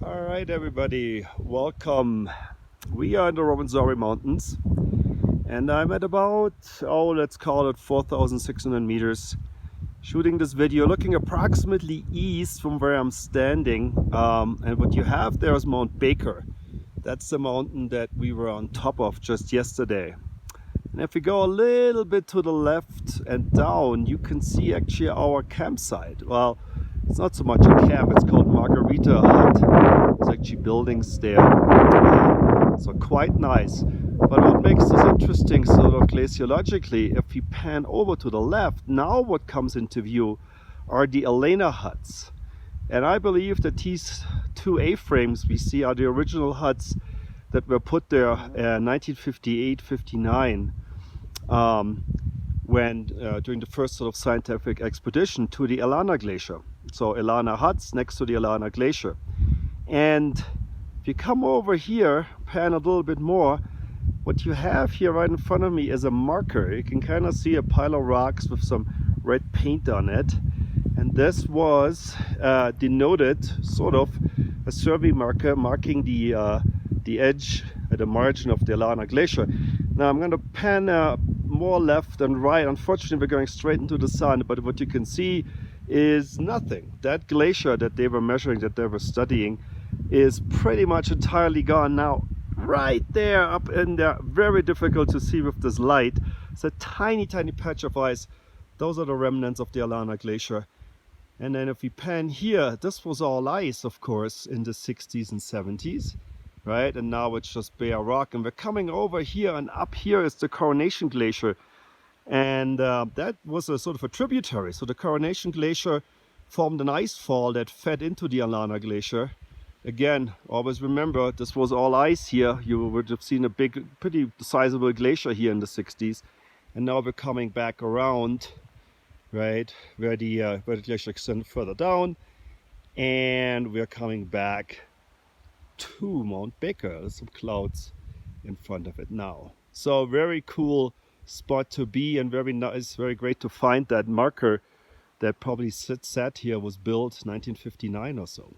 All right, everybody, welcome. We are in the Rwenzori Mountains, and I'm at about, let's call it 4,600 meters, shooting this video looking approximately east from where I'm standing. And what you have there is Mount Baker. That's the mountain that we were on top of just yesterday. And if we go a little bit to the left and down, you can see actually our campsite. Well, it's not so much a camp, it's called Margarita Hut. There's actually buildings there, so quite nice. But what makes this interesting sort of glaciologically, if we pan over to the left, now what comes into view are the Elena Huts. And I believe that these two A-frames we see are the original huts that were put there in 1958-59 during the first sort of scientific expedition to the Elena Glacier. So Elena Huts next to the Elena Glacier. And if you come over here, pan a little bit more, what you have here right in front of me is a marker. You can kind of see a pile of rocks with some red paint on it. And this was denoted sort of a survey marker marking the edge at the margin of the Elena Glacier. Now I'm going to pan more left and right. Unfortunately, we're going straight into the sun, but what you can see is nothing. That glacier that they were measuring, that they were studying, is pretty much entirely gone now. Right there, up in there, very difficult to see with this light. It's a tiny patch of ice. Those are the remnants of the Elena Glacier. And then if we pan here, this was all ice, of course, in the 60s and 70s, right? And now it's just bare rock. And we're coming over here, and up here is the Coronation Glacier. And that was a sort of a tributary. So the Coronation Glacier formed an ice fall that fed into the Elena Glacier. Again, always remember, this was all ice here. You would have seen a big, pretty sizable glacier here in the 60s. And now we're coming back around, right, where the glacier extended further down. And we're coming back to Mount Baker. There's some clouds in front of it now. So very cool spot to be, and very nice, very great to find that marker that probably sat here, was built 1959 or so.